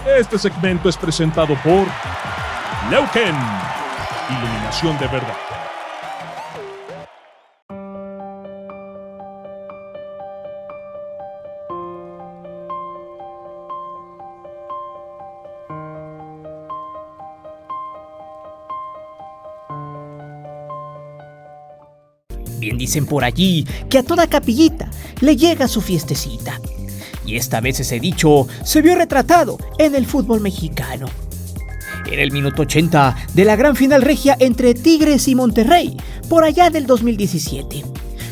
Este segmento es presentado por Leuken, iluminación de verdad. Bien dicen por allí que a toda capillita le llega su fiestecita. Y esta vez ese dicho se vio retratado en el fútbol mexicano. Era el minuto 80 de la gran final regia entre Tigres y Monterrey, por allá del 2017.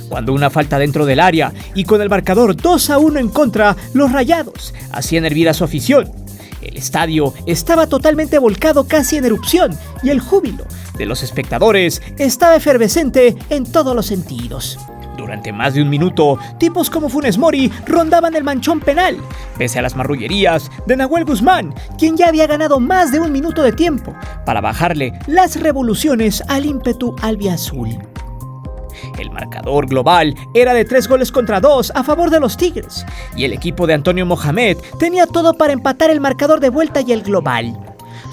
Cuando una falta dentro del área y con el marcador 2-1 en contra, los Rayados hacían hervir a su afición. El estadio estaba totalmente volcado, casi en erupción, y el júbilo de los espectadores estaba efervescente en todos los sentidos. Durante más de un minuto, tipos como Funes Mori rondaban el manchón penal, pese a las marrullerías de Nahuel Guzmán, quien ya había ganado más de un minuto de tiempo para bajarle las revoluciones al ímpetu albiazul. El marcador global era de 3-2 a favor de los Tigres, y el equipo de Antonio Mohamed tenía todo para empatar el marcador de vuelta y el global.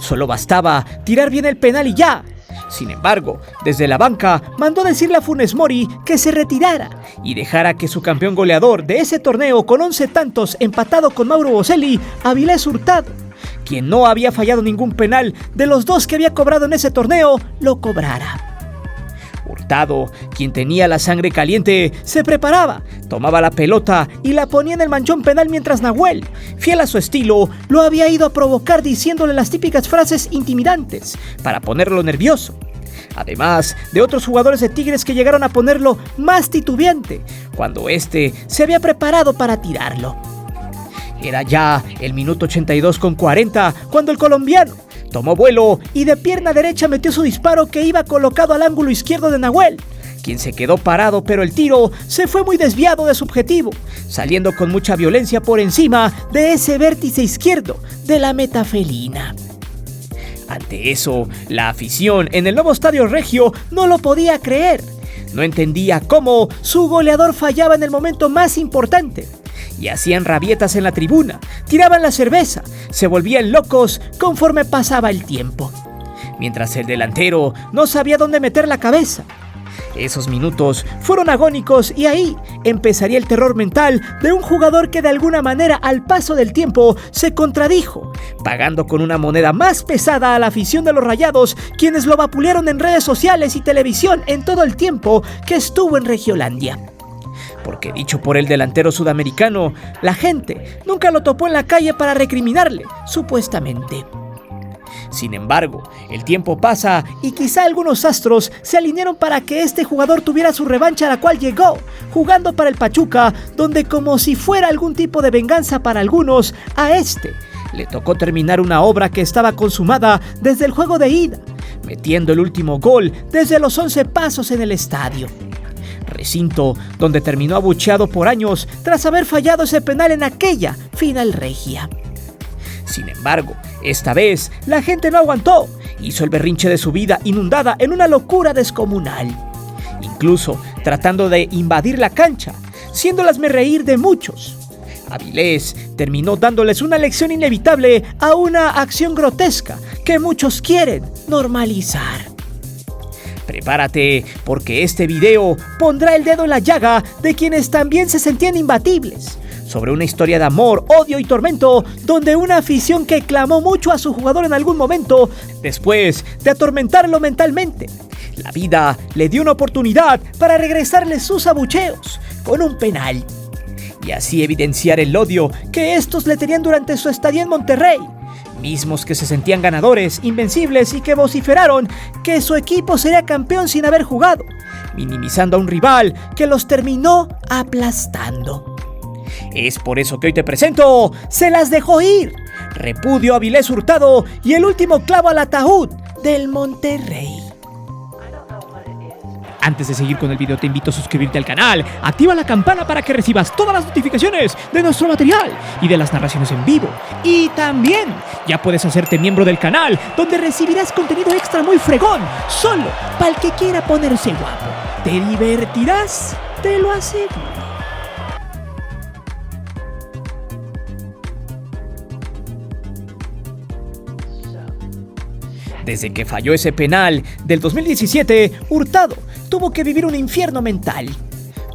Solo bastaba tirar bien el penal y ya. Sin embargo, desde la banca mandó decirle a Funes Mori que se retirara y dejara que su campeón goleador de ese torneo con 11 tantos empatado con Mauro Boselli, Avilés Hurtado, quien no había fallado ningún penal de los 2 que había cobrado en ese torneo, lo cobrara. Hurtado, quien tenía la sangre caliente, se preparaba, tomaba la pelota y la ponía en el manchón penal mientras Nahuel, fiel a su estilo, lo había ido a provocar diciéndole las típicas frases intimidantes para ponerlo nervioso. Además de otros jugadores de Tigres que llegaron a ponerlo más titubeante cuando este se había preparado para tirarlo. Era ya el minuto 82:40 cuando el colombiano tomó vuelo y de pierna derecha metió su disparo que iba colocado al ángulo izquierdo de Nahuel, quien se quedó parado, pero el tiro se fue muy desviado de su objetivo, saliendo con mucha violencia por encima de ese vértice izquierdo de la meta felina. Ante eso, la afición en el nuevo Estadio Regio no lo podía creer. No entendía cómo su goleador fallaba en el momento más importante. Y hacían rabietas en la tribuna, tiraban la cerveza, se volvían locos conforme pasaba el tiempo. Mientras el delantero no sabía dónde meter la cabeza. Esos minutos fueron agónicos y ahí empezaría el terror mental de un jugador que de alguna manera al paso del tiempo se contradijo, pagando con una moneda más pesada a la afición de los Rayados, quienes lo vapulearon en redes sociales y televisión en todo el tiempo que estuvo en Regiolandia. Porque dicho por el delantero sudamericano, la gente nunca lo topó en la calle para recriminarle, supuestamente. Sin embargo, el tiempo pasa y quizá algunos astros se alinearon para que este jugador tuviera su revancha, a la cual llegó, jugando para el Pachuca, donde como si fuera algún tipo de venganza para algunos, a este le tocó terminar una obra que estaba consumada desde el juego de ida, metiendo el último gol desde los 11 pasos en el estadio. Recinto donde terminó abucheado por años tras haber fallado ese penal en aquella final regia. Sin embargo, esta vez la gente no aguantó, hizo el berrinche de su vida inundada en una locura descomunal, incluso tratando de invadir la cancha, siendo hazmerreír de muchos. Avilés terminó dándoles una lección inevitable a una acción grotesca que muchos quieren normalizar. Prepárate, porque este video pondrá el dedo en la llaga de quienes también se sentían imbatibles, sobre una historia de amor, odio y tormento, donde una afición que clamó mucho a su jugador en algún momento, después de atormentarlo mentalmente, la vida le dio una oportunidad para regresarle sus abucheos con un penal, y así evidenciar el odio que estos le tenían durante su estadía en Monterrey, mismos que se sentían ganadores, invencibles y que vociferaron que su equipo sería campeón sin haber jugado, minimizando a un rival que los terminó aplastando. Es por eso que hoy te presento Se las dejó ir, repudio a Avilés Hurtado y el último clavo al ataúd del Monterrey. Antes de seguir con el video, te invito a suscribirte al canal, activa la campana para que recibas todas las notificaciones de nuestro material y de las narraciones en vivo. Y también ya puedes hacerte miembro del canal, donde recibirás contenido extra muy fregón, solo para el que quiera ponerse guapo. Te divertirás, te lo aseguro. Desde que falló ese penal del 2017, Hurtado tuvo que vivir un infierno mental.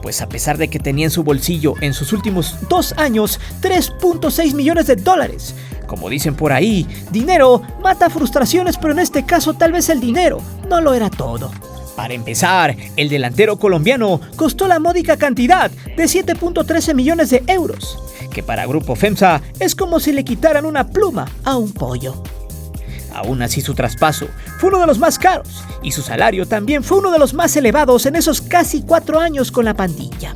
Pues a pesar de que tenía en su bolsillo en sus últimos 2 años 3.6 millones de dólares, como dicen por ahí, dinero mata frustraciones, pero en este caso tal vez el dinero no lo era todo. Para empezar, el delantero colombiano costó la módica cantidad de 7.13 millones de euros, que para Grupo FEMSA es como si le quitaran una pluma a un pollo. Aún así, su traspaso fue uno de los más caros y su salario también fue uno de los más elevados en esos casi 4 años con la pandilla.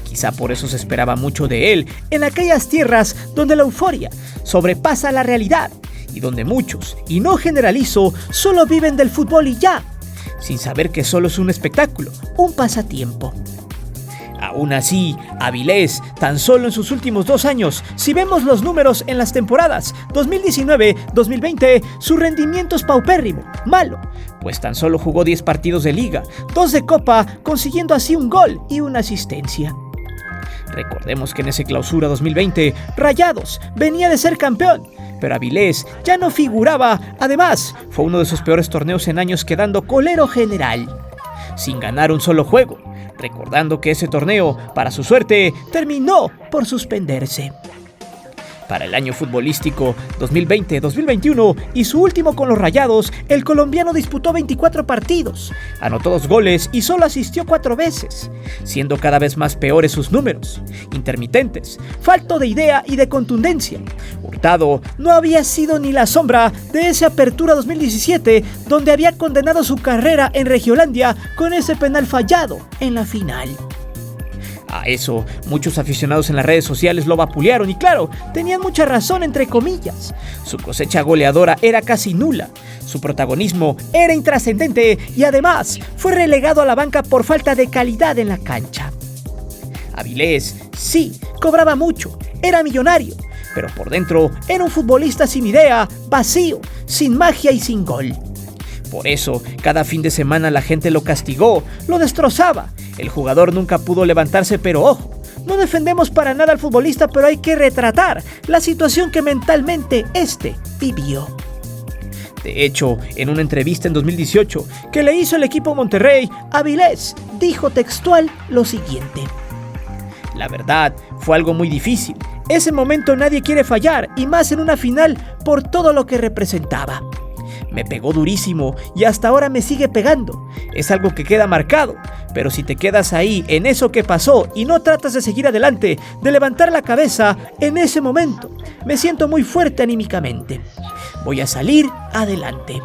Quizá por eso se esperaba mucho de él en aquellas tierras donde la euforia sobrepasa la realidad y donde muchos, y no generalizo, solo viven del fútbol y ya, sin saber que solo es un espectáculo, un pasatiempo. Aún así, Avilés, tan solo en sus últimos 2 años, si vemos los números en las temporadas 2019-2020, su rendimiento es paupérrimo, malo, pues tan solo jugó 10 partidos de liga, 2 de copa, consiguiendo así un gol y una asistencia. Recordemos que en ese clausura 2020, Rayados venía de ser campeón, pero Avilés ya no figuraba. Además, fue uno de sus peores torneos en años, quedando colero general, sin ganar un solo juego, recordando que ese torneo, para su suerte, terminó por suspenderse. Para el año futbolístico 2020-2021 y su último con los Rayados, el colombiano disputó 24 partidos, anotó 2 goles y solo asistió 4 veces, siendo cada vez más peores sus números, intermitentes, falto de idea y de contundencia. Hurtado no había sido ni la sombra de esa apertura 2017, donde había condenado su carrera en Regiolandia con ese penal fallado en la final. A eso, muchos aficionados en las redes sociales lo vapulearon y claro, tenían mucha razón entre comillas. Su cosecha goleadora era casi nula, su protagonismo era intrascendente y además fue relegado a la banca por falta de calidad en la cancha. Avilés, sí, cobraba mucho, era millonario, pero por dentro era un futbolista sin idea, vacío, sin magia y sin gol. Por eso, cada fin de semana la gente lo castigó, lo destrozaba. El jugador nunca pudo levantarse, pero ojo, no defendemos para nada al futbolista, pero hay que retratar la situación que mentalmente vivió. De hecho, en una entrevista en 2018 que le hizo el equipo Monterrey, Avilés dijo textual lo siguiente: la verdad, fue algo muy difícil. Ese momento nadie quiere fallar, y más en una final por todo lo que representaba. Me pegó durísimo y hasta ahora me sigue pegando. Es algo que queda marcado, pero si te quedas ahí en eso que pasó y no tratas de seguir adelante, de levantar la cabeza en ese momento, me siento muy fuerte anímicamente. Voy a salir adelante.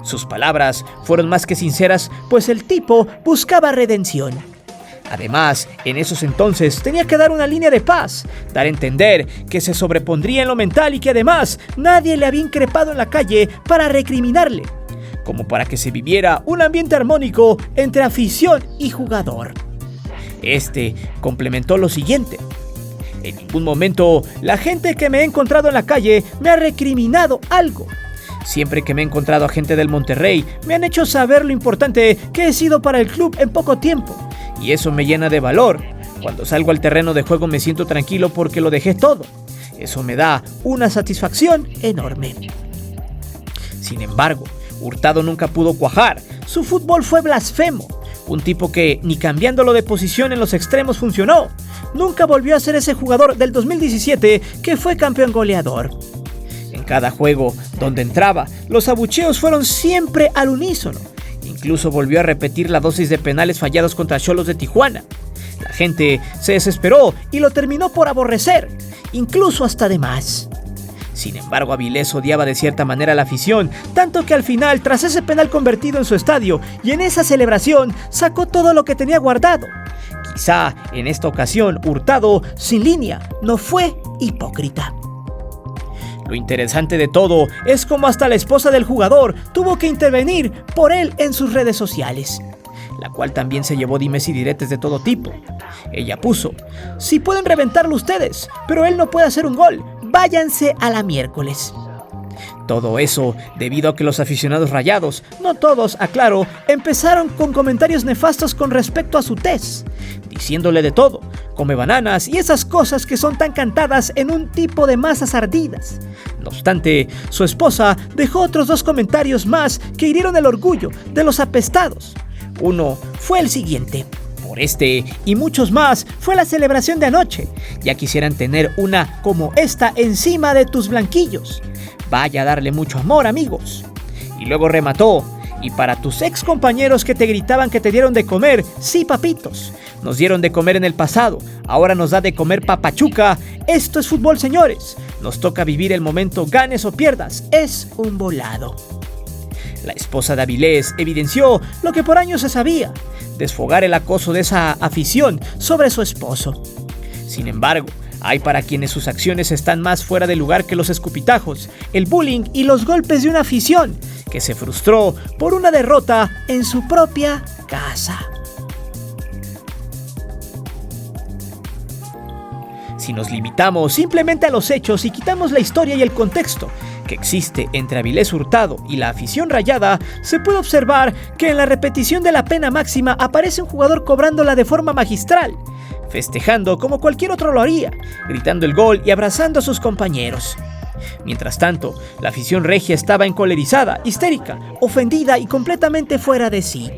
Sus palabras fueron más que sinceras, pues el tipo buscaba redención. Además, en esos entonces tenía que dar una línea de paz, dar a entender que se sobrepondría en lo mental y que además nadie le había increpado en la calle para recriminarle, como para que se viviera un ambiente armónico entre afición y jugador. Complementó lo siguiente: en ningún momento la gente que me ha encontrado en la calle me ha recriminado algo. Siempre que me he encontrado a gente del Monterrey, me han hecho saber lo importante que he sido para el club en poco tiempo. Y eso me llena de valor. Cuando salgo al terreno de juego me siento tranquilo porque lo dejé todo. Eso me da una satisfacción enorme. Sin embargo, Hurtado nunca pudo cuajar. Su fútbol fue blasfemo. Un tipo que ni cambiándolo de posición en los extremos funcionó. Nunca volvió a ser ese jugador del 2017 que fue campeón goleador. En cada juego donde entraba, los abucheos fueron siempre al unísono. Incluso volvió a repetir la dosis de penales fallados contra Xolos de Tijuana. La gente se desesperó y lo terminó por aborrecer, incluso hasta de más. Sin embargo, Avilés odiaba de cierta manera a la afición, tanto que al final, tras ese penal convertido en su estadio y en esa celebración, sacó todo lo que tenía guardado. Quizá en esta ocasión, Hurtado, sin línea, no fue hipócrita. Lo interesante de todo es cómo hasta la esposa del jugador tuvo que intervenir por él en sus redes sociales, la cual también se llevó dimes y diretes de todo tipo. Ella puso: si pueden reventarlo ustedes, pero él no puede hacer un gol, váyanse a la miércoles. Todo eso debido a que los aficionados rayados, no todos, aclaro, empezaron con comentarios nefastos con respecto a su tez, diciéndole de todo, come bananas y esas cosas que son tan cantadas en un tipo de masas ardidas. No obstante, su esposa dejó otros 2 comentarios más que hirieron el orgullo de los apestados. Uno fue el siguiente: por este y muchos más fue la celebración de anoche. Ya quisieran tener una como esta encima de tus blanquillos. Vaya a darle mucho amor, amigos. Y luego remató: y para tus ex compañeros que te gritaban que te dieron de comer, sí, papitos, nos dieron de comer en el pasado, ahora nos da de comer papachuca. Esto es fútbol, señores. Nos toca vivir el momento, ganes o pierdas, es un volado. La esposa de Avilés evidenció lo que por años se sabía: desfogar el acoso de esa afición sobre su esposo. Sin embargo, hay para quienes sus acciones están más fuera de lugar que los escupitajos, el bullying y los golpes de una afición que se frustró por una derrota en su propia casa. Si nos limitamos simplemente a los hechos y quitamos la historia y el contexto que existe entre Avilés Hurtado y la afición rayada, se puede observar que en la repetición de la pena máxima aparece un jugador cobrándola de forma magistral, festejando como cualquier otro lo haría, gritando el gol y abrazando a sus compañeros. Mientras tanto, la afición regia estaba encolerizada, histérica, ofendida y completamente fuera de sí.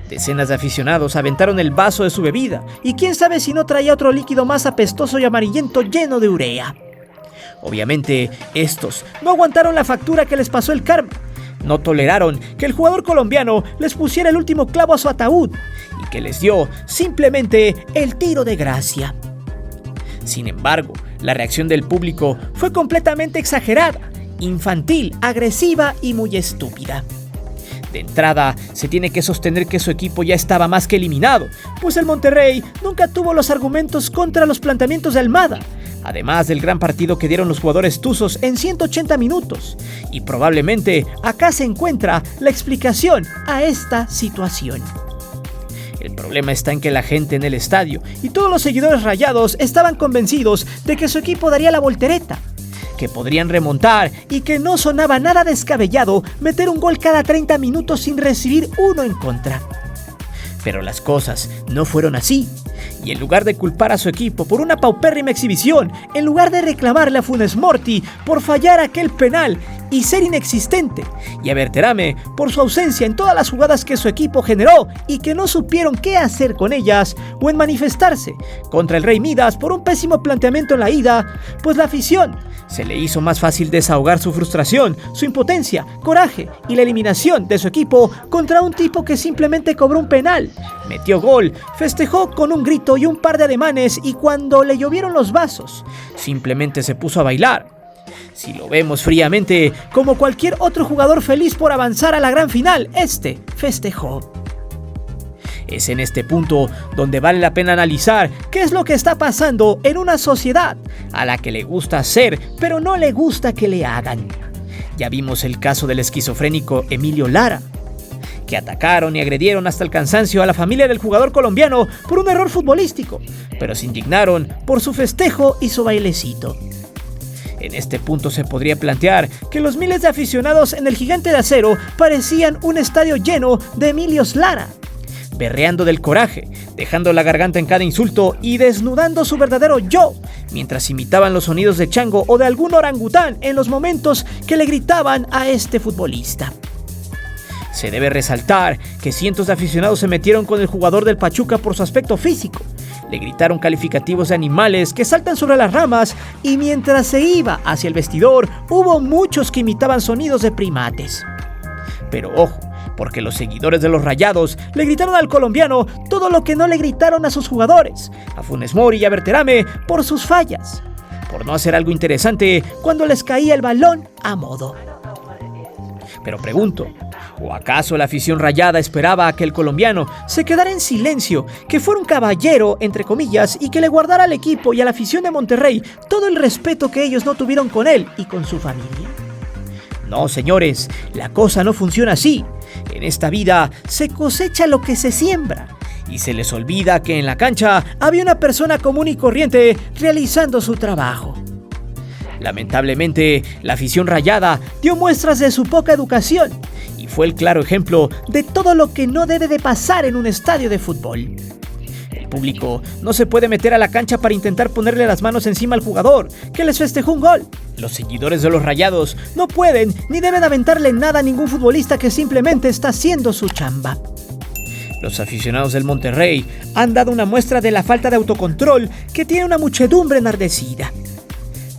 Decenas de aficionados aventaron el vaso de su bebida y quién sabe si no traía otro líquido más apestoso y amarillento lleno de urea. Obviamente, estos no aguantaron la factura que les pasó el karma. No toleraron que el jugador colombiano les pusiera el último clavo a su ataúd y que les dio simplemente el tiro de gracia. Sin embargo, la reacción del público fue completamente exagerada, infantil, agresiva y muy estúpida. De entrada, se tiene que sostener que su equipo ya estaba más que eliminado, pues el Monterrey nunca tuvo los argumentos contra los planteamientos de Almada, además del gran partido que dieron los jugadores tuzos en 180 minutos. Y probablemente acá se encuentra la explicación a esta situación. El problema está en que la gente en el estadio y todos los seguidores rayados estaban convencidos de que su equipo daría la voltereta, que podrían remontar y que no sonaba nada descabellado meter un gol cada 30 minutos sin recibir uno en contra. Pero las cosas no fueron así, y en lugar de culpar a su equipo por una paupérrima exhibición, en lugar de reclamarle a Funes Mori por fallar aquel penal y ser inexistente, y a Berterame por su ausencia en todas las jugadas que su equipo generó y que no supieron qué hacer con ellas, o en manifestarse contra el Rey Midas por un pésimo planteamiento en la ida, pues la afición se le hizo más fácil desahogar su frustración, su impotencia, coraje y la eliminación de su equipo contra un tipo que simplemente cobró un penal, metió gol, festejó con un grito y un par de ademanes, y cuando le llovieron los vasos, simplemente se puso a bailar. Si lo vemos fríamente, como cualquier otro jugador feliz por avanzar a la gran final, este festejó. Es en este punto donde vale la pena analizar qué es lo que está pasando en una sociedad a la que le gusta hacer, pero no le gusta que le hagan. Ya vimos el caso del esquizofrénico Emilio Lara, que atacaron y agredieron hasta el cansancio a la familia del jugador colombiano por un error futbolístico, pero se indignaron por su festejo y su bailecito. En este punto se podría plantear que los miles de aficionados en el Gigante de Acero parecían un estadio lleno de Emilios Lara, berreando del coraje, dejando la garganta en cada insulto y desnudando su verdadero yo, mientras imitaban los sonidos de chango o de algún orangután en los momentos que le gritaban a este futbolista. Se debe resaltar que cientos de aficionados se metieron con el jugador del Pachuca por su aspecto físico. Le gritaron calificativos de animales que saltan sobre las ramas, y mientras se iba hacia el vestidor, hubo muchos que imitaban sonidos de primates. Pero ojo, porque los seguidores de los Rayados le gritaron al colombiano todo lo que no le gritaron a sus jugadores, a Funes Mori y a Berterame, por sus fallas, por no hacer algo interesante cuando les caía el balón a modo. Pero pregunto, ¿o acaso la afición rayada esperaba a que el colombiano se quedara en silencio, que fuera un caballero, entre comillas, y que le guardara al equipo y a la afición de Monterrey todo el respeto que ellos no tuvieron con él y con su familia? No, señores, la cosa no funciona así. En esta vida se cosecha lo que se siembra, y se les olvida que en la cancha había una persona común y corriente realizando su trabajo. Lamentablemente, la afición rayada dio muestras de su poca educación y fue el claro ejemplo de todo lo que no debe de pasar en un estadio de fútbol. El público no se puede meter a la cancha para intentar ponerle las manos encima al jugador que les festejó un gol. Los seguidores de los Rayados no pueden ni deben aventarle nada a ningún futbolista que simplemente está haciendo su chamba. Los aficionados del Monterrey han dado una muestra de la falta de autocontrol que tiene una muchedumbre enardecida.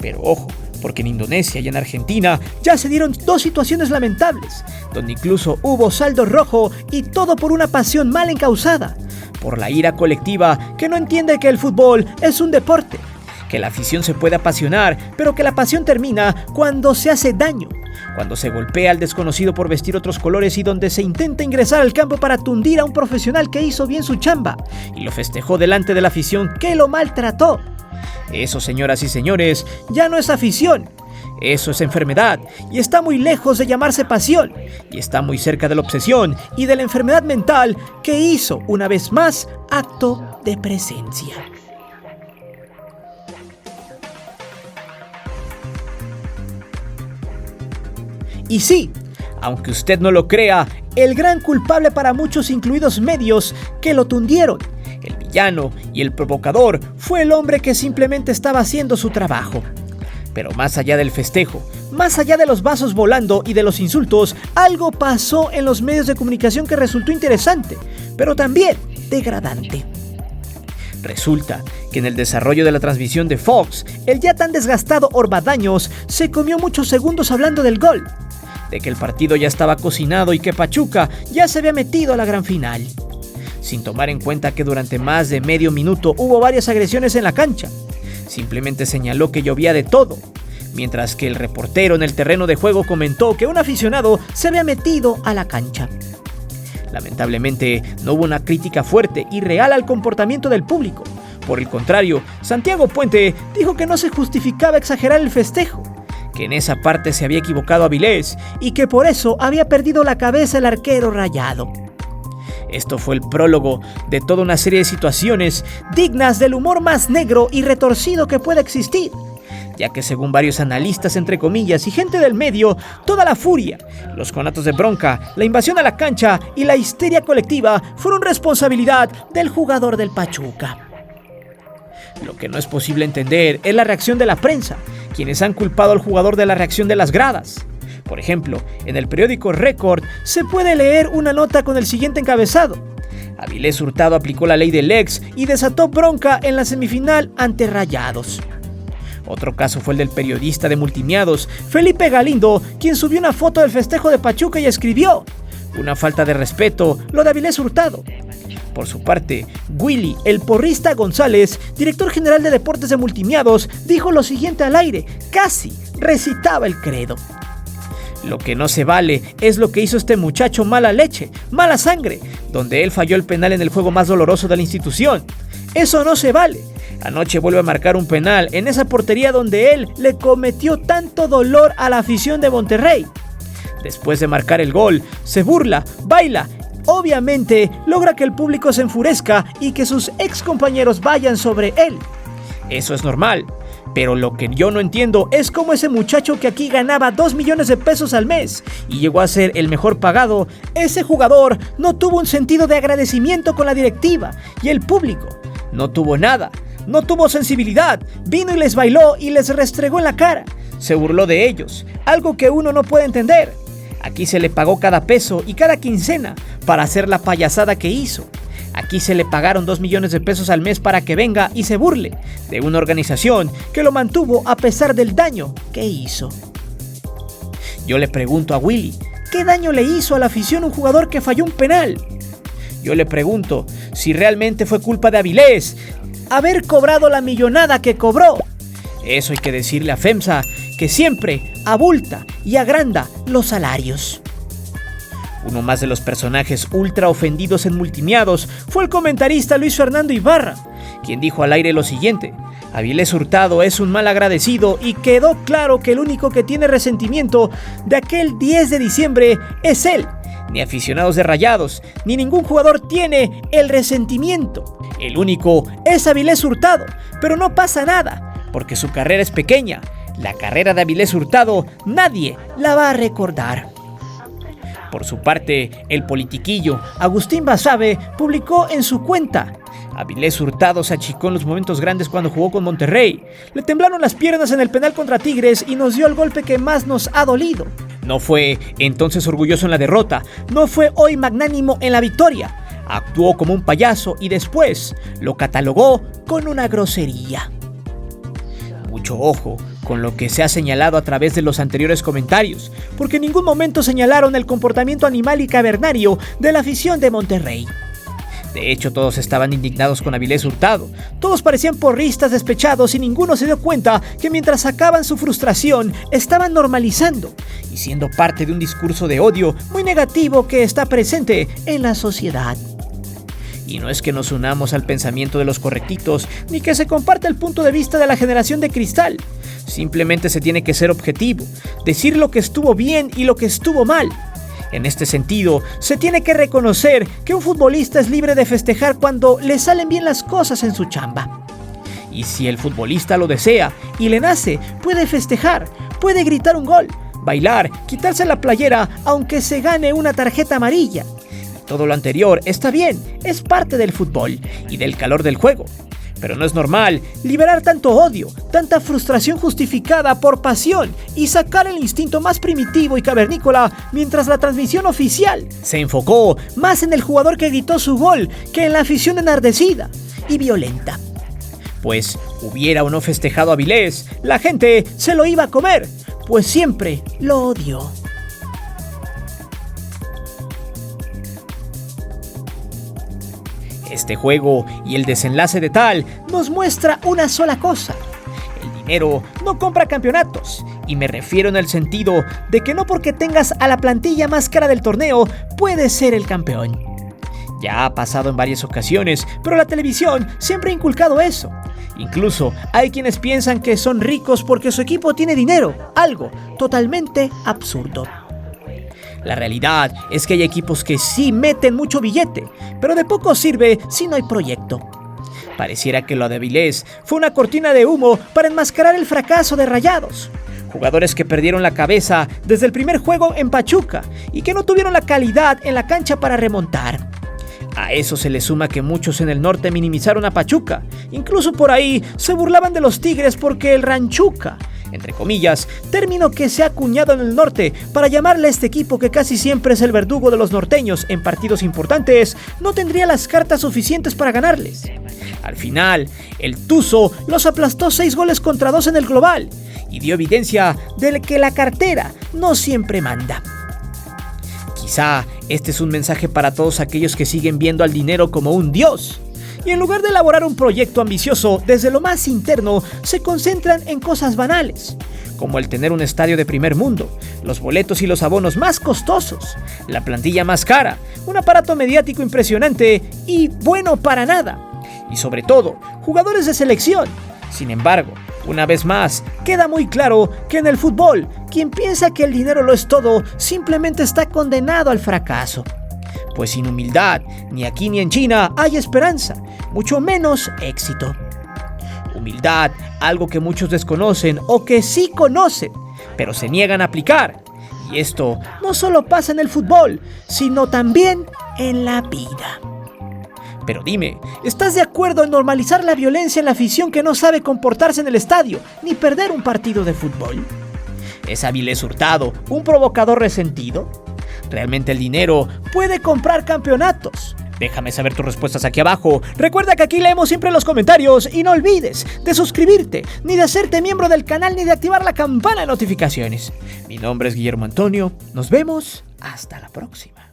Pero ojo, porque en Indonesia y en Argentina ya se dieron dos situaciones lamentables, donde incluso hubo saldo rojo y todo por una pasión mal encausada, por la ira colectiva que no entiende que el fútbol es un deporte, que la afición se puede apasionar, pero que la pasión termina cuando se hace daño, cuando se golpea al desconocido por vestir otros colores y donde se intenta ingresar al campo para tundir a un profesional que hizo bien su chamba y lo festejó delante de la afición que lo maltrató. Eso, señoras y señores, ya no es afición. Eso es enfermedad y está muy lejos de llamarse pasión y está muy cerca de la obsesión y de la enfermedad mental que hizo, una vez más, acto de presencia. Y sí, aunque usted no lo crea, el gran culpable para muchos, incluidos medios, que lo tundieron, el villano y el provocador, fue el hombre que simplemente estaba haciendo su trabajo. Pero más allá del festejo, más allá de los vasos volando y de los insultos, algo pasó en los medios de comunicación que resultó interesante, pero también degradante. Resulta que en el desarrollo de la transmisión de Fox, el ya tan desgastado Orbañanos se comió muchos segundos hablando del gol, de que el partido ya estaba cocinado y que Pachuca ya se había metido a la gran final, sin tomar en cuenta que durante más de medio minuto hubo varias agresiones en la cancha. Simplemente señaló que llovía de todo, mientras que el reportero en el terreno de juego comentó que un aficionado se había metido a la cancha. Lamentablemente, no hubo una crítica fuerte y real al comportamiento del público. Por el contrario, Santiago Puente dijo que no se justificaba exagerar el festejo, que en esa parte se había equivocado Avilés y que por eso había perdido la cabeza el arquero rayado. Esto fue el prólogo de toda una serie de situaciones dignas del humor más negro y retorcido que pueda existir, ya que según varios analistas entre comillas y gente del medio, toda la furia, los conatos de bronca, la invasión a la cancha y la histeria colectiva fueron responsabilidad del jugador del Pachuca. Lo que no es posible entender es la reacción de la prensa, quienes han culpado al jugador de la reacción de las gradas. Por ejemplo, en el periódico Record se puede leer una nota con el siguiente encabezado: Avilés Hurtado aplicó la ley del ex y desató bronca en la semifinal ante Rayados. Otro caso fue el del periodista de Multimedios, Felipe Galindo, quien subió una foto del festejo de Pachuca y escribió: una falta de respeto lo de Avilés Hurtado. Por su parte, Willy, el porrista González, director general de deportes de Multimedios, dijo lo siguiente al aire, casi recitaba el credo: lo que no se vale es lo que hizo este muchacho, mala leche, mala sangre, donde él falló el penal en el juego más doloroso de la institución. Eso no se vale. Anoche vuelve a marcar un penal en esa portería donde él le cometió tanto dolor a la afición de Monterrey. Después de marcar el gol, se burla, baila. Obviamente logra que el público se enfurezca y que sus ex compañeros vayan sobre él. Eso es normal. Pero lo que yo no entiendo es cómo ese muchacho que aquí ganaba 2 millones de pesos al mes y llegó a ser el mejor pagado, ese jugador no tuvo un sentido de agradecimiento con la directiva y el público. No tuvo nada, no tuvo sensibilidad, vino y les bailó y les restregó en la cara. Se burló de ellos, algo que uno no puede entender. Aquí se le pagó cada peso y cada quincena para hacer la payasada que hizo. Aquí se le pagaron 2 millones de pesos al mes para que venga y se burle de una organización que lo mantuvo a pesar del daño que hizo. Yo le pregunto a Willy, ¿qué daño le hizo a la afición un jugador que falló un penal? Yo le pregunto si realmente fue culpa de Avilés haber cobrado la millonada que cobró. Eso hay que decirle a FEMSA, que siempre abulta y agranda los salarios. Uno más de los personajes ultra ofendidos en Multimedios fue el comentarista Luis Fernando Ibarra, quien dijo al aire lo siguiente: Avilés Hurtado es un mal agradecido y quedó claro que el único que tiene resentimiento de aquel 10 de diciembre es él. Ni aficionados de Rayados, ni ningún jugador tiene el resentimiento. El único es Avilés Hurtado, pero no pasa nada, porque su carrera es pequeña. La carrera de Avilés Hurtado nadie la va a recordar. Por su parte, el politiquillo Agustín Basabe publicó en su cuenta: Avilés Hurtado se achicó en los momentos grandes cuando jugó con Monterrey. Le temblaron las piernas en el penal contra Tigres y nos dio el golpe que más nos ha dolido. No fue entonces orgulloso en la derrota, no fue hoy magnánimo en la victoria. Actuó como un payaso y después lo catalogó con una grosería. Mucho ojo con lo que se ha señalado a través de los anteriores comentarios, porque en ningún momento señalaron el comportamiento animal y cavernario de la afición de Monterrey. De hecho, todos estaban indignados con Avilés Hurtado. Todos parecían porristas despechados y ninguno se dio cuenta que mientras sacaban su frustración, estaban normalizando y siendo parte de un discurso de odio muy negativo que está presente en la sociedad. Y no es que nos unamos al pensamiento de los correctitos, ni que se comparta el punto de vista de la generación de cristal. Simplemente se tiene que ser objetivo, decir lo que estuvo bien y lo que estuvo mal. En este sentido, se tiene que reconocer que un futbolista es libre de festejar cuando le salen bien las cosas en su chamba. Y si el futbolista lo desea y le nace, puede festejar, puede gritar un gol, bailar, quitarse la playera aunque se gane una tarjeta amarilla. Todo lo anterior está bien, es parte del fútbol y del calor del juego. Pero no es normal liberar tanto odio, tanta frustración justificada por pasión y sacar el instinto más primitivo y cavernícola mientras la transmisión oficial se enfocó más en el jugador que gritó su gol que en la afición enardecida y violenta. Pues hubiera o no festejado a Avilés, la gente se lo iba a comer, pues siempre lo odió. Este juego y el desenlace de tal nos muestra una sola cosa. El dinero no compra campeonatos, y me refiero en el sentido de que no porque tengas a la plantilla más cara del torneo puedes ser el campeón. Ya ha pasado en varias ocasiones, pero la televisión siempre ha inculcado eso. Incluso hay quienes piensan que son ricos porque su equipo tiene dinero, algo totalmente absurdo. La realidad es que hay equipos que sí meten mucho billete, pero de poco sirve si no hay proyecto. Pareciera que lo de Avilés fue una cortina de humo para enmascarar el fracaso de Rayados. Jugadores que perdieron la cabeza desde el primer juego en Pachuca y que no tuvieron la calidad en la cancha para remontar. A eso se le suma que muchos en el norte minimizaron a Pachuca. Incluso por ahí se burlaban de los Tigres porque el Ranchuca, entre comillas, término que se ha acuñado en el norte para llamarle a este equipo que casi siempre es el verdugo de los norteños en partidos importantes, no tendría las cartas suficientes para ganarles. Al final, el Tuzo los aplastó 6-2 en el global y dio evidencia de que la cartera no siempre manda. Quizá este es un mensaje para todos aquellos que siguen viendo al dinero como un dios. Y en lugar de elaborar un proyecto ambicioso desde lo más interno, se concentran en cosas banales, como el tener un estadio de primer mundo, los boletos y los abonos más costosos, la plantilla más cara, un aparato mediático impresionante y bueno para nada, y sobre todo, jugadores de selección. Sin embargo, una vez más, queda muy claro que en el fútbol, quien piensa que el dinero lo es todo, simplemente está condenado al fracaso. Pues sin humildad, ni aquí ni en China hay esperanza, mucho menos éxito. Humildad, algo que muchos desconocen o que sí conocen, pero se niegan a aplicar. Y esto no solo pasa en el fútbol, sino también en la vida. Pero dime, ¿estás de acuerdo en normalizar la violencia en la afición que no sabe comportarse en el estadio, ni perder un partido de fútbol? ¿Es Avilés Hurtado un provocador resentido? ¿Realmente el dinero puede comprar campeonatos? Déjame saber tus respuestas aquí abajo. Recuerda que aquí leemos siempre los comentarios y no olvides de suscribirte, ni de hacerte miembro del canal, ni de activar la campana de notificaciones. Mi nombre es Guillermo Antonio. Nos vemos hasta la próxima.